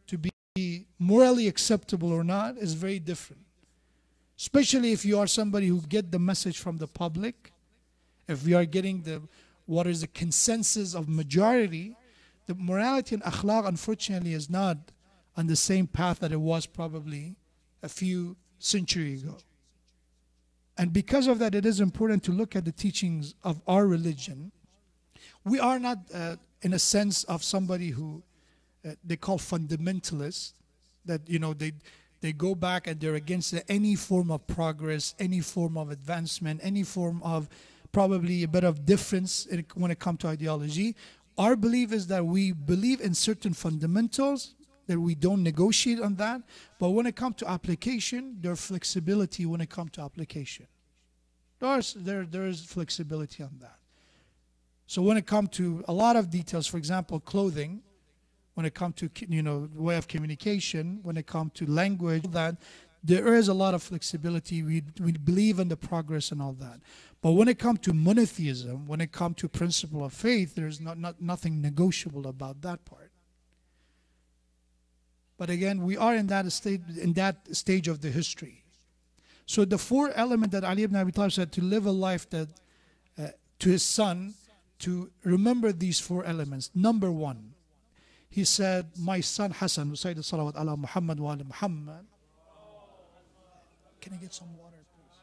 to be morally acceptable or not is very different. Especially if you are somebody who get the message from the public, if we are getting what is the consensus of majority, the morality and akhlaq unfortunately is not on the same path that it was probably a few centuries ago. And because of that, it is important to look at the teachings of our religion. We are not in a sense of somebody who they call fundamentalists, that they go back and they're against any form of progress, any form of advancement, any form of probably a bit of difference when it comes to ideology. Our belief is that we believe in certain fundamentals, that we don't negotiate on that. But when it comes to application, there's flexibility when it comes to application. There is flexibility on that. So when it comes to a lot of details, for example, clothing, when it comes to way of communication, when it comes to language, that there is a lot of flexibility. We believe in the progress and all that. But when it comes to monotheism, when it comes to principle of faith, there's nothing negotiable about that part. But again, we are in that stage of the history. So the four elements that Ali ibn Abi Talib said to live a life that to his son, to remember these four elements. Number one, he said, my son Hassan, Sayyid salawat ala Muhammad wa ala Muhammad. Can I get some water, please?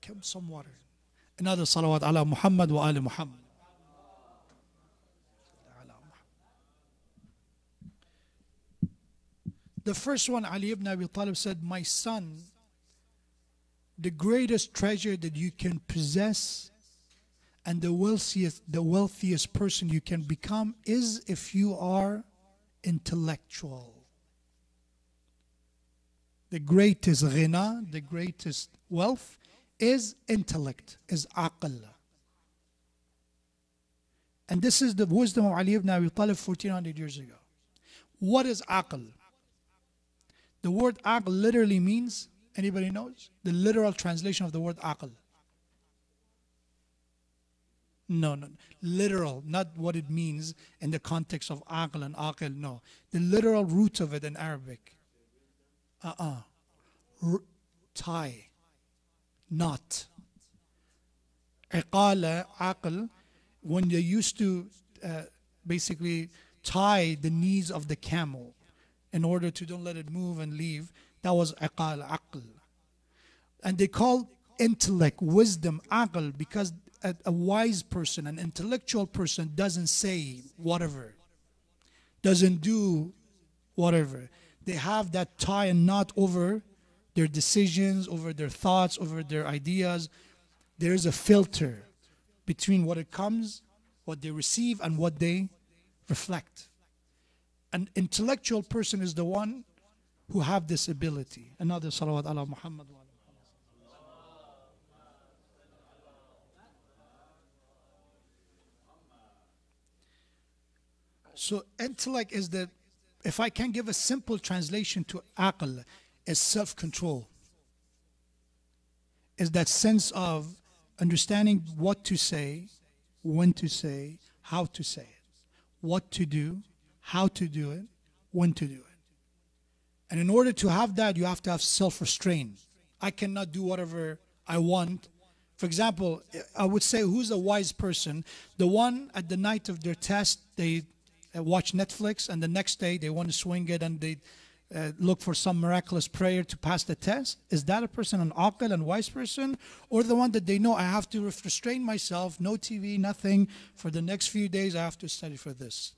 Come, some water. Another salawat ala Muhammad wa ala Muhammad. The first one, Ali ibn Abi Talib said, my son, the greatest treasure that you can possess and the wealthiest person you can become is if you are intellectual. The greatest ghina, the greatest wealth is intellect, is aql. And this is the wisdom of Ali ibn Abi Talib 1400 years ago. What is aql? The word aql literally means, anybody knows? The literal translation of the word aql. No. Literal, not what it means in the context of aql and aqil, no. The literal root of it in Arabic. Tie. Knot. Iqala, aql, when they used to basically tie the knees of the camel in order to don't let it move and leave, that was aqal, aql. And they call intellect, wisdom, aql, because a wise person, an intellectual person doesn't say whatever, doesn't do whatever. They have that tie and knot over their decisions, over their thoughts, over their ideas. There is a filter between what it comes, what they receive, and what they reflect. An intellectual person is the one who have this ability. Another salawat ala Muhammad. So intellect is that, if I can give a simple translation to aql, is self-control. Is that sense of understanding what to say, when to say, how to say it, what to do, how to do it, when to do it. And in order to have that, you have to have self-restraint. I cannot do whatever I want. For example, I would say, who's a wise person? The one at the night of their test, they watch Netflix, and the next day they want to swing it and they look for some miraculous prayer to pass the test. Is that a person, an aqil and wise person? Or the one that they know, I have to restrain myself, no TV, nothing, for the next few days I have to study for this.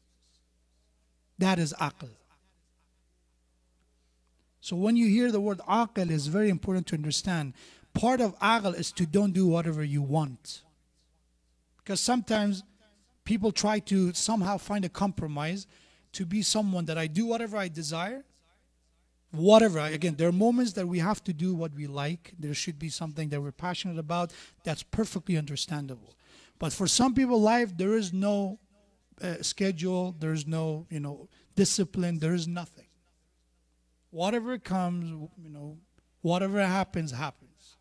That is aql. So when you hear the word aql, it's very important to understand. Part of aql is to don't do whatever you want. Because sometimes people try to somehow find a compromise to be someone that I do whatever I desire. Whatever. Again, there are moments that we have to do what we like. There should be something that we're passionate about. That's perfectly understandable. But for some people, life, there is no schedule. There is no, discipline. There is nothing. Whatever comes, whatever happens, happens.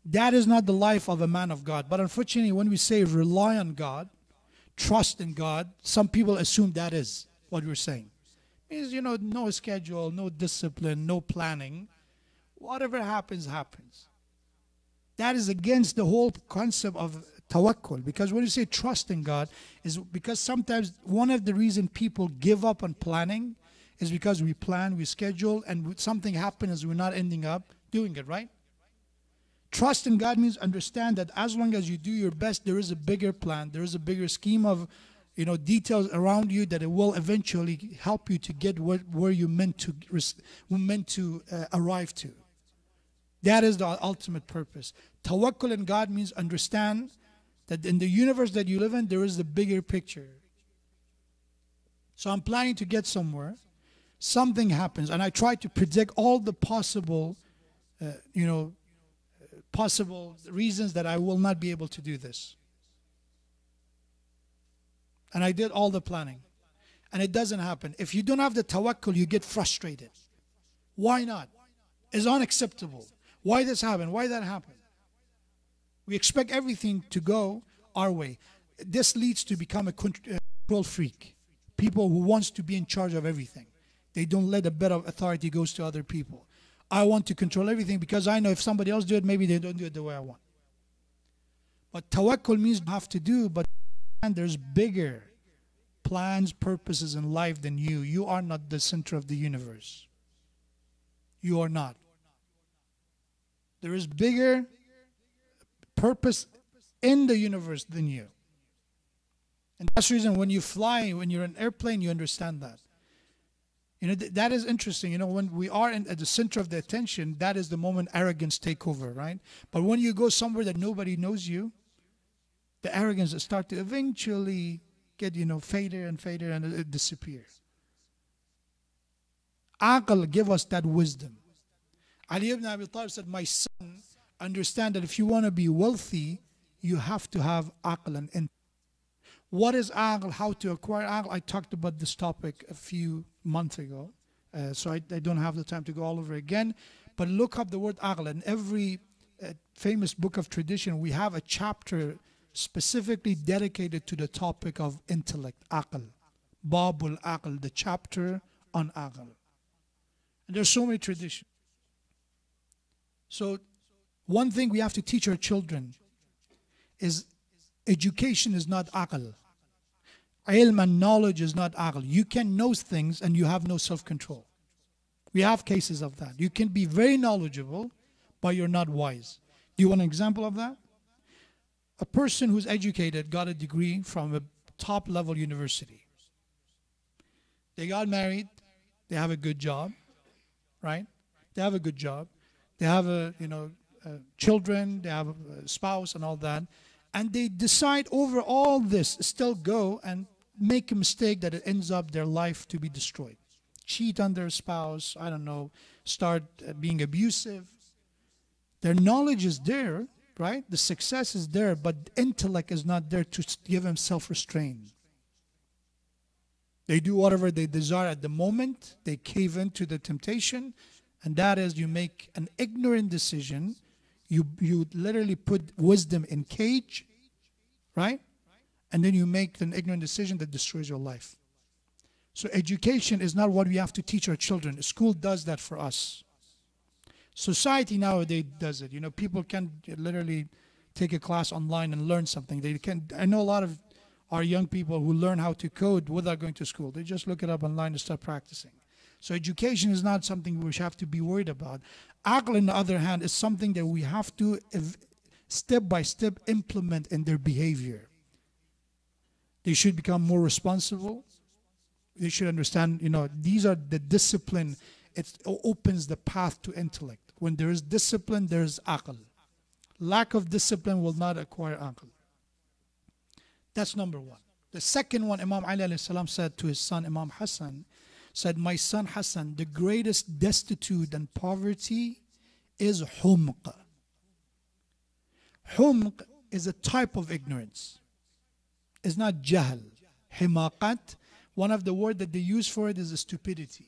That is not the life of a man of God. But unfortunately, when we say rely on God, trust in God, some people assume that is what we're saying. Means, no schedule, no discipline, no planning. Whatever happens, happens. That is against the whole concept of tawakkul. Because when you say trust in God, is because sometimes one of the reasons people give up on planning is because we plan, we schedule, and something happens, we're not ending up doing it, right? Trust in God means understand that as long as you do your best, there is a bigger plan, there is a bigger scheme of details around you that it will eventually help you to get where you meant to arrive to. That is the ultimate purpose. Tawakkul in God means understand that in the universe that you live in, there is a bigger picture. So I'm planning to get somewhere. Something happens, and I try to predict all the possible reasons that I will not be able to do this. And I did all the planning. And it doesn't happen. If you don't have the tawakkul, you get frustrated. Why not? It's unacceptable. Why this happened? Why that happened? We expect everything to go our way. This leads to become a control freak. People who wants to be in charge of everything. They don't let a bit of authority goes to other people. I want to control everything because I know if somebody else do it, maybe they don't do it the way I want. But tawakkul means you have to do, but there's bigger plans, purposes in life than you. You are not the center of the universe. You are not. There is bigger purpose in the universe than you. And that's the reason when you fly, when you're in an airplane, you understand that. That is interesting. When we are at the center of the attention, that is the moment arrogance take over, right? But when you go somewhere that nobody knows you, the arrogance will start to eventually get, fader and fader, and it disappears. Aql give us that wisdom. Ali ibn Abi Talib said, my son, understand that if you want to be wealthy, you have to have aql and intellect. What is aql? How to acquire aql? I talked about this topic a few months ago. So I don't have the time to go all over again. But look up the word aql. In every famous book of tradition, we have a chapter specifically dedicated to the topic of intellect, aql. Babul aql, the chapter on aql. And there's so many traditions. So one thing we have to teach our children is education is not aql. Ilm and knowledge is not aql. You can know things and you have no self-control. We have cases of that. You can be very knowledgeable, but you're not wise. Do you want an example of that? A person who's educated got a degree from a top-level university. They got married. They have a good job, right? They have a good job. They have children. They have a spouse and all that. And they decide over all this, still go and make a mistake that it ends up their life to be destroyed. Cheat on their spouse, I don't know, start being abusive. Their knowledge is there, right? The success is there, but intellect is not there to give them self-restraint. They do whatever they desire at the moment. They cave into the temptation. And that is, you make an ignorant decision. You literally put wisdom in cage, right? And then you make an ignorant decision that destroys your life. So education is not what we have to teach our children. School does that for us. Society nowadays does it. People can literally take a class online and learn something. I know a lot of our young people who learn how to code without going to school. They just look it up online and start practicing. So education is not something we have to be worried about. Aql, on the other hand, is something that we have to step by step implement in their behavior. They should become more responsible. They should understand, these are the discipline. It opens the path to intellect. When there is discipline, there is aql. Lack of discipline will not acquire aql. That's number one. The second one, Imam Ali alayhi salam said to his son, Imam Hassan, said, my son Hassan, the greatest destitute and poverty is humq. Humq is a type of ignorance. It's not jahl. Himaqat, one of the words that they use for it is stupidity.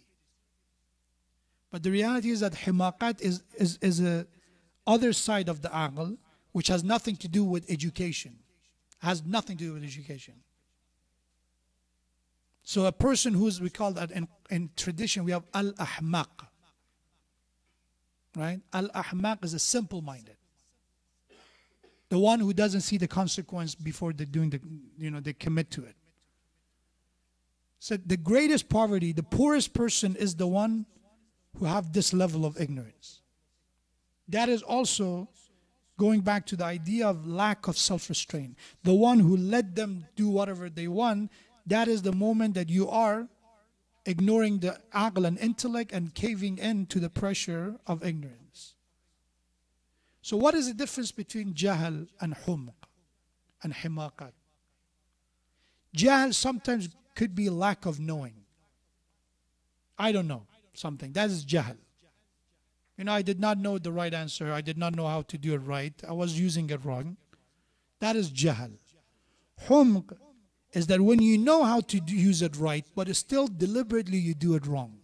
But the reality is that himaqat is a other side of the aql, which has nothing to do with education. Has nothing to do with education. So a person who's, we call that in tradition, we have al-ahmaq. Right? Al-ahmaq is a simple-minded. The one who doesn't see the consequence before they're doing they commit to it. So the greatest poverty, the poorest person is the one who have this level of ignorance. That is also going back to the idea of lack of self-restraint. The one who let them do whatever they want, that is the moment that you are ignoring the aql and intellect and caving in to the pressure of ignorance. So what is the difference between jahl and humq and himaqat? Jahl sometimes could be lack of knowing. I don't know something. That is jahl. I did not know the right answer. I did not know how to do it right. I was using it wrong. That is jahl. Humq is that when you know how to use it right, but it's still deliberately you do it wrong.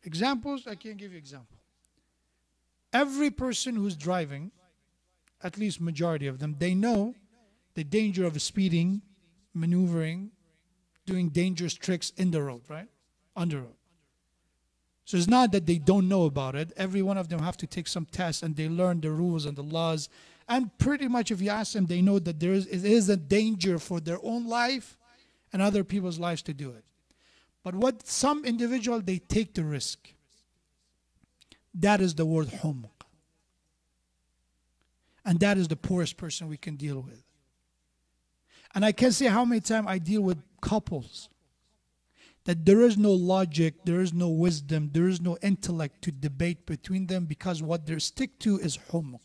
Examples, I can give you example. Every person who's driving, at least majority of them, they know the danger of speeding, maneuvering, doing dangerous tricks in the road, right? On the road. So it's not that they don't know about it. Every one of them have to take some tests and they learn the rules and the laws. And pretty much if you ask them, they know that it is a danger for their own life and other people's lives to do it. But what some individual, they take the risk. That is the word humq. And that is the poorest person we can deal with. And I can say how many times I deal with couples that there is no logic, there is no wisdom, there is no intellect to debate between them because what they stick to is humq.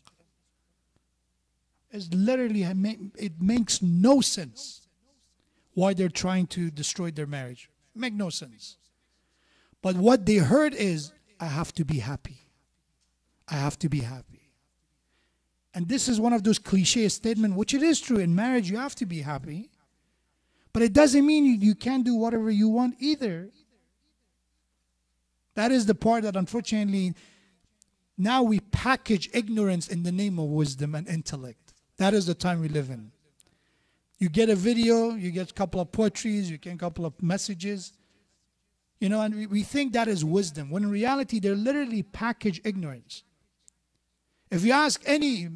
It's literally, it makes no sense why they're trying to destroy their marriage. Make no sense. But what they heard is, I have to be happy. I have to be happy. And this is one of those cliche statements, which it is true. In marriage, you have to be happy. But it doesn't mean you can't do whatever you want either. That is the part that unfortunately, now we package ignorance in the name of wisdom and intellect. That is the time we live in. You get a video, you get a couple of poetries, you get a couple of messages, and we think that is wisdom, when in reality, they're literally packaged ignorance. If you ask any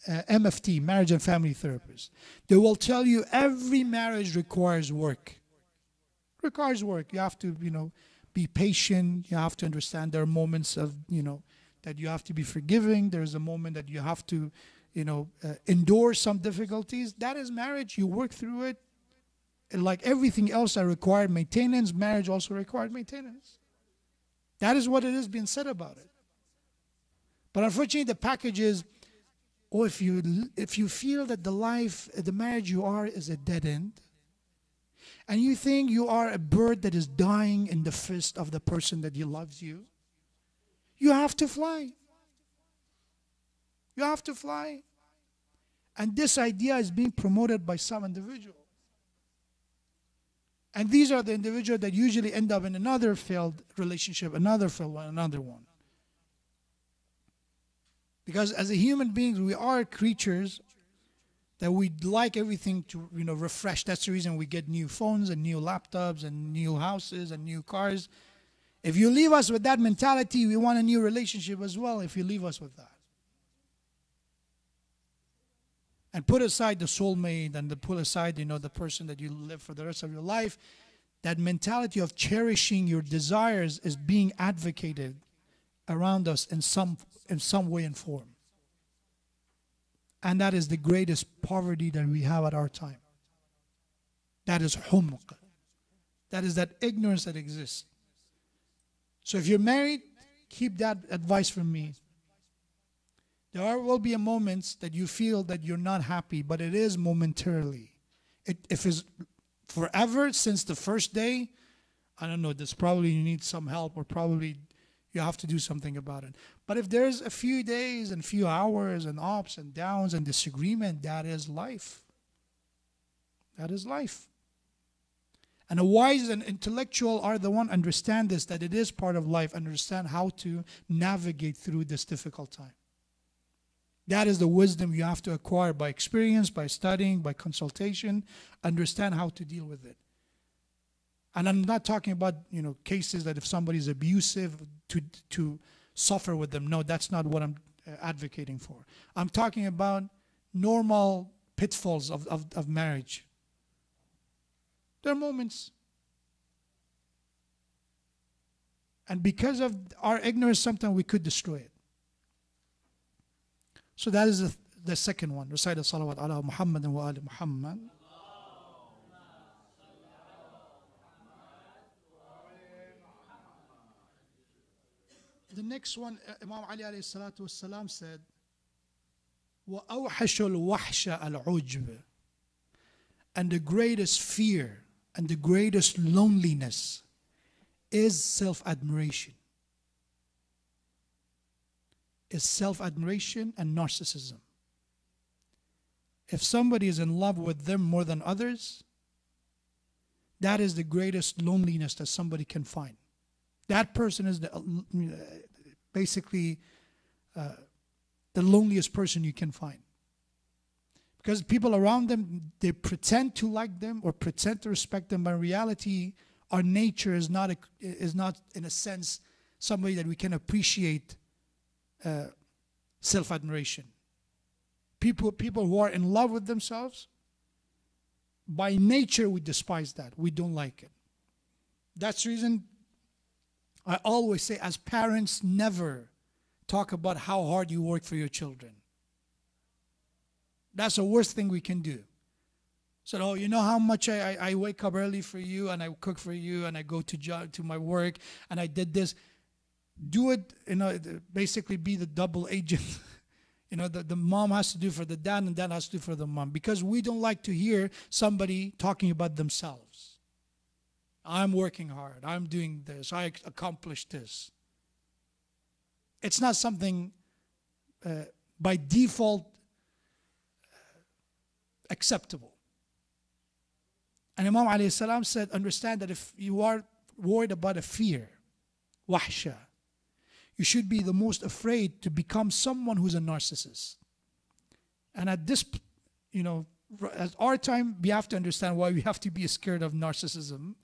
MFT, marriage and family therapist, they will tell you every marriage requires work. Requires work. You have to, be patient. You have to understand there are moments of, that you have to be forgiving. There's a moment that you have to, endure some difficulties. That is marriage. You work through it. And like everything else that required maintenance, marriage also required maintenance. That is what it is being said about it. But unfortunately, the package is, if you feel that the marriage you are is a dead end, and you think you are a bird that is dying in the fist of the person that loves you, you have to fly. You have to fly. And this idea is being promoted by some individual. And these are the individuals that usually end up in another failed relationship, another failed one, another one. Because as a human beings, we are creatures that we like everything to, refresh. That's the reason we get new phones and new laptops and new houses and new cars. If you leave us with that mentality, we want a new relationship as well if you leave us with that. And put aside the soulmate and put aside, the person that you live for the rest of your life. That mentality of cherishing your desires is being advocated around us in some way and form. And that is the greatest poverty that we have at our time. That is humq. That is that ignorance that exists. So if you're married, keep that advice from me. There will be moments that you feel that you're not happy, but it is momentarily. If it's forever, since the first day, I don't know, there's probably you need some help or probably you have to do something about it. But if there's a few days and few hours and ups and downs and disagreement, that is life. That is life. And a wise and intellectual are the one understand this, that it is part of life, understand how to navigate through this difficult time. That is the wisdom you have to acquire by experience, by studying, by consultation, understand how to deal with it. And I'm not talking about, cases that if somebody is abusive to suffer with them. No, that's not what I'm advocating for. I'm talking about normal pitfalls of marriage. There are moments. And because of our ignorance, sometimes we could destroy it. So that is the second one. Recite the salawat ala Muhammad wa ali Muhammad. The next one, Imam Ali alayhi salatu wasalam said, وَأَوْحَشُ الْوَحْشَ الْعُجْبِ. And the greatest fear and the greatest loneliness is self-admiration. Is self-admiration and narcissism. If somebody is in love with them more than others, that is the greatest loneliness that somebody can find. That person is basically the loneliest person you can find. Because people around them, they pretend to like them or pretend to respect them, but in reality, our nature is not in a sense somebody that we can appreciate self-admiration. People who are in love with themselves, by nature we despise that. We don't like it. That's the reason I always say, as parents, never talk about how hard you work for your children. That's the worst thing we can do. So, oh, you know how much I wake up early for you, and I cook for you, and I go to my work, and I did this. Do it, basically be the double agent. The mom has to do for the dad, and dad has to do for the mom. Because we don't like to hear somebody talking about themselves. I'm working hard. I'm doing this. I accomplished this. It's not something by default acceptable. And Imam alayhi salam said, understand that if you are worried about a fear, wahsha, you should be the most afraid to become someone who's a narcissist. And at this, at our time, we have to understand why we have to be scared of narcissism.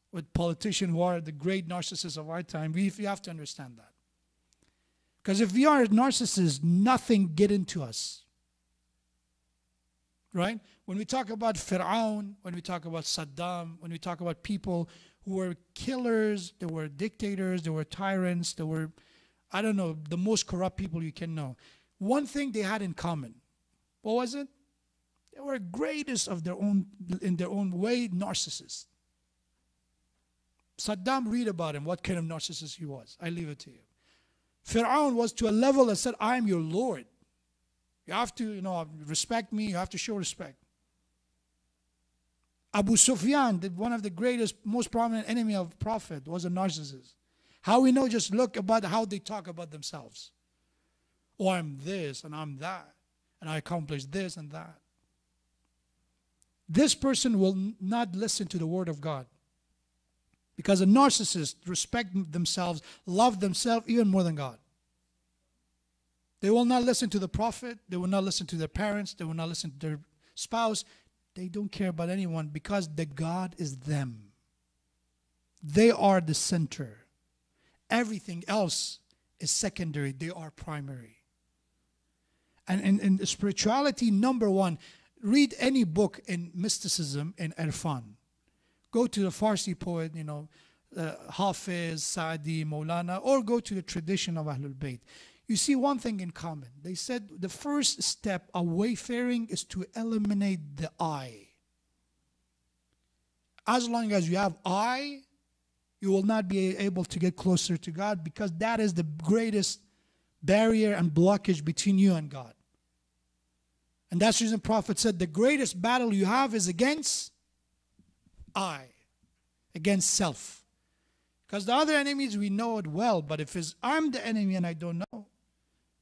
With politicians who are the great narcissists of our time, we have to understand that. Because if we are narcissists, nothing get into us. Right? When we talk about Fir'aun, when we talk about Saddam, when we talk about people who were killers, they were dictators, they were tyrants, they were, the most corrupt people you can know. One thing they had in common. What was it? They were greatest in their own way, narcissists. Saddam, read about him, what kind of narcissist he was. I leave it to you. Fir'aun was to a level that said, I am your Lord. You have to, respect me. You have to show respect. Abu Sufyan, one of the greatest, most prominent enemy of Prophet, was a narcissist. How we know? Just look about how they talk about themselves. Oh, I'm this and I'm that. And I accomplished this and that. This person will not listen to the word of God. Because a narcissist respect themselves, love themselves even more than God. They will not listen to the prophet. They will not listen to their parents. They will not listen to their spouse. They don't care about anyone because the God is them. They are the center. Everything else is secondary. They are primary. And in spirituality, number one, read any book in mysticism and Irfan. Go to the Farsi poet, Hafiz, Saadi, Maulana, or go to the tradition of Ahlul Bayt. You see one thing in common. They said the first step of wayfaring is to eliminate the I. As long as you have I, you will not be able to get closer to God because that is the greatest barrier and blockage between you and God. And that's the reason the Prophet said the greatest battle you have is against I, against self. Because the other enemies, we know it well, but if I'm the enemy and I don't know,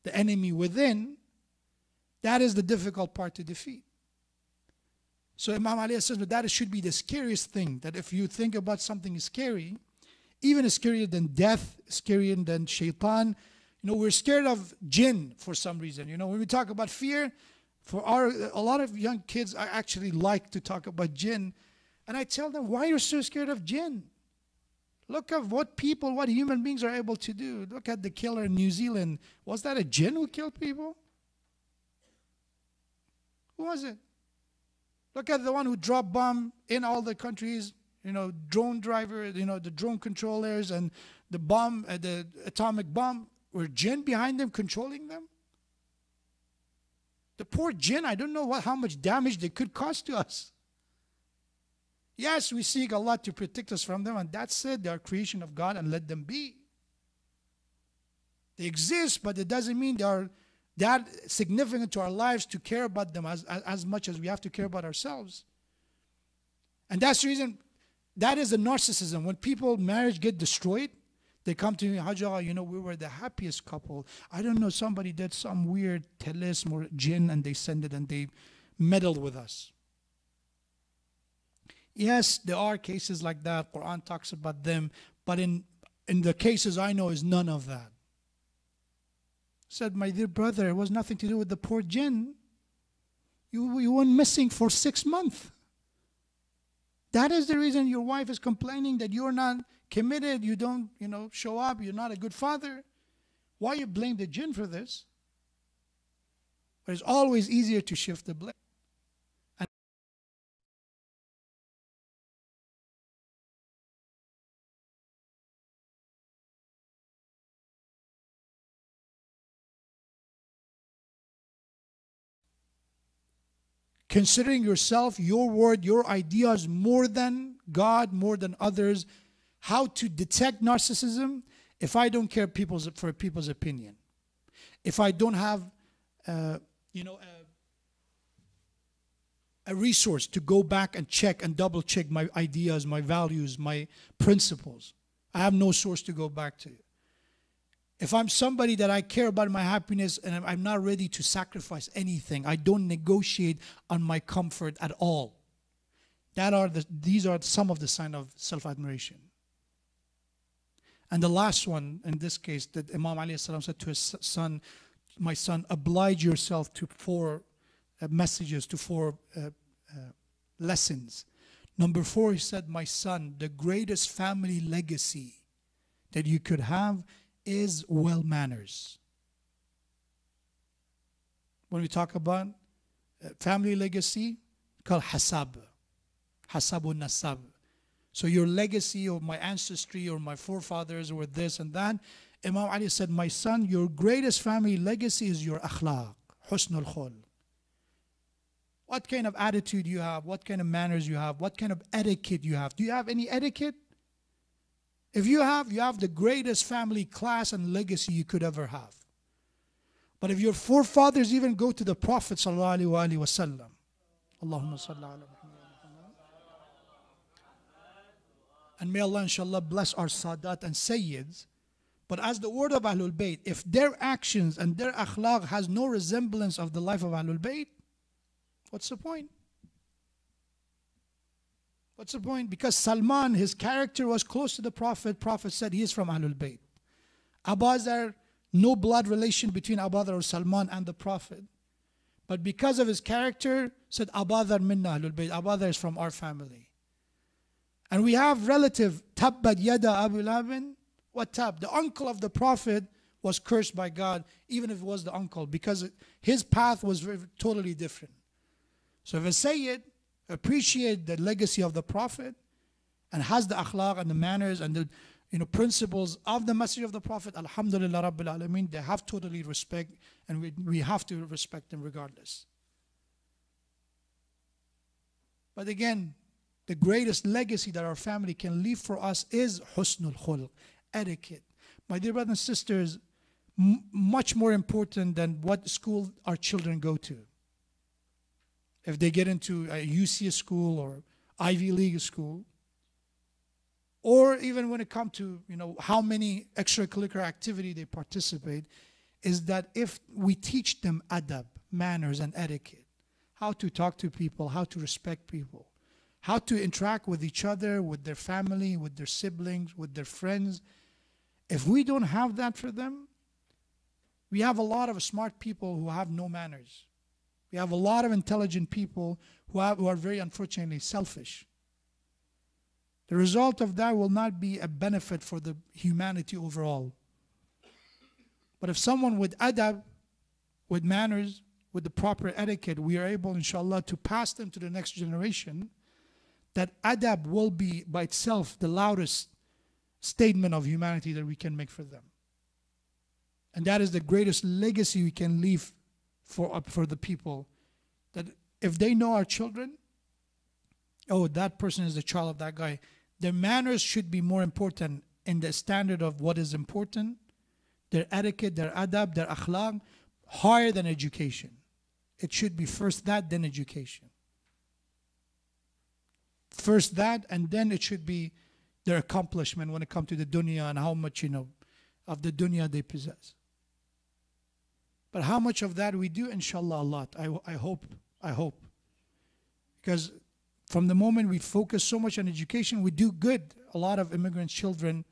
the enemy within, that is the difficult part to defeat. So Imam Ali says that should be the scariest thing, that if you think about something scary, even scarier than death, scarier than shaitan, we're scared of jinn for some reason. When we talk about fear, a lot of young kids actually like to talk about jinn. And I tell them, why are you so scared of jinn? Look at what human beings are able to do. Look at the killer in New Zealand. Was that a jinn who killed people? Who was it? Look at the one who dropped bomb in all the countries, drone driver, the drone controllers and the bomb, the atomic bomb. Were jinn behind them controlling them? The poor jinn, I don't know how much damage they could cause to us. Yes, we seek Allah to protect us from them, and that's it. They are creation of God, and let them be. They exist, but it doesn't mean they are that significant to our lives to care about them as much as we have to care about ourselves. And that's the reason, that is the narcissism. When marriage get destroyed, they come to me, Hajjah, we were the happiest couple. I don't know, somebody did some weird talism or jinn and they send it and they meddled with us. Yes, there are cases like that. Quran talks about them. But in the cases I know is none of that. Said, my dear brother, it was nothing to do with the poor jinn. You went missing for 6 months. That is the reason your wife is complaining that you're not committed, you don't, show up, you're not a good father. Why you blame the jinn for this? But it's always easier to shift the blame. Considering yourself, your word, your ideas more than God, more than others. How to detect narcissism? If I don't care for people's opinion. If I don't have, a resource to go back and check and double check my ideas, my values, my principles. I have no source to go back to. If I'm somebody that I care about my happiness and I'm not ready to sacrifice anything, I don't negotiate on my comfort at all. These are some of the signs of self-admiration. And the last one, in this case, that Imam alayhi salam said to his son, my son, oblige yourself to 4 messages, to 4 lessons. Number 4, he said, my son, the greatest family legacy that you could have is well manners. When we talk about family legacy, called hasab nasab. So your legacy or my ancestry or my forefathers or this and that, Imam Ali said, my son, your greatest family legacy is your akhlaq, husnul khul. What kind of attitude you have, what kind of manners you have, what kind of etiquette you have. Do you have any etiquette? If you have the greatest family class and legacy you could ever have. But if your forefathers even go to the Prophet sallallahu alaihi wasallam, Allahumma salli ala Muhammad. And may Allah inshallah bless our Sadat and Sayyids. But as the word of Ahlul Bayt, if their actions and their akhlaq has no resemblance of the life of Ahlul Bayt, what's the point? What's the point? Because Salman, his character was close to the Prophet. Prophet said he is from Ahlul Bayt. Abazar, no blood relation between Abazar or Salman and the Prophet. But because of his character, said Abazar minna Ahlul Bayt. Abazar is from our family. And we have relative, Tabbat Yada Abu Labin. What tab? The uncle of the Prophet was cursed by God, even if it was the uncle, because his path was totally different. So if a Sayyid appreciate the legacy of the Prophet and has the akhlaq and the manners and the principles of the message of the Prophet, alhamdulillah rabbil alameen, they have totally respect, and we have to respect them regardless. But again, the greatest legacy that our family can leave for us is husnul khulq, etiquette. My dear brothers and sisters, much more important than what school our children go to. If they get into a UCS school or Ivy League school, or even when it comes to how many extracurricular activity they participate, is that if we teach them adab, manners and etiquette, how to talk to people, how to respect people, how to interact with each other, with their family, with their siblings, with their friends. If we don't have that for them, We have a lot of smart people who have no manners. We have a lot of intelligent people who are very unfortunately selfish. The result of that will not be a benefit for the humanity overall. But if someone with adab, with manners, with the proper etiquette, we are able, inshallah, to pass them to the next generation, that adab will be by itself the loudest statement of humanity that we can make for them. And that is the greatest legacy we can leave for the people. That if they know our children, oh, that person is the child of that guy, their manners should be more important in the standard of what is important, their etiquette, their adab, their akhlaq, higher than education. It should be first that, then education. First that, and then it should be their accomplishment when it comes to the dunya and how much, of the dunya they possess. But how much of that we do, inshallah, a lot. I hope. Because from the moment we focus so much on education, we do good. A lot of immigrant children,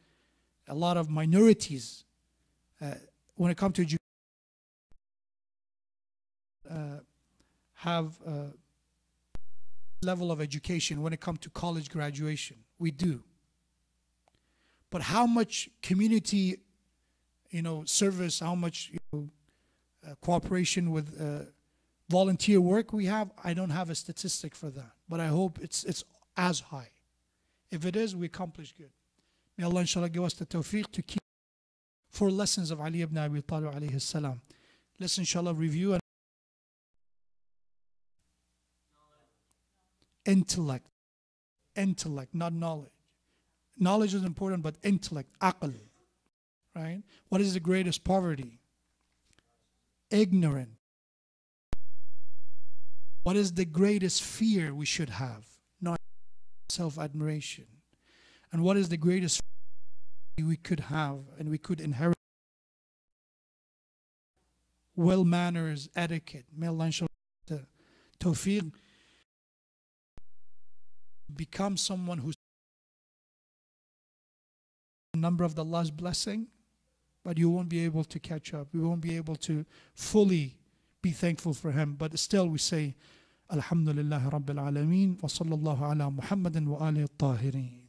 a lot of minorities, when it comes to education, have a level of education when it comes to college graduation. We do. But how much community, service, how much cooperation with volunteer work we have, I don't have a statistic for that. But I hope it's as high. If it is, we accomplish good. May Allah inshallah give us the tawfiq to keep 4 lessons of Ali ibn Abi Talib alayhi salam. Let's inshallah review. Intellect, not knowledge. Knowledge is important, but intellect, aql, right? What is the greatest poverty? Ignorant. What is the greatest fear we should have? Not self-admiration. And what is the greatest fear we could have and we could inherit? Well manners, etiquette. May Allah inshallah the tawfiq. Become someone who's a number of Allah's blessing, but you won't be able to catch up. You won't be able to fully be thankful for Him. But still we say, Alhamdulillah Rabbil Alameen wa sallallahu ala Muhammadin wa alihi at-tahirin.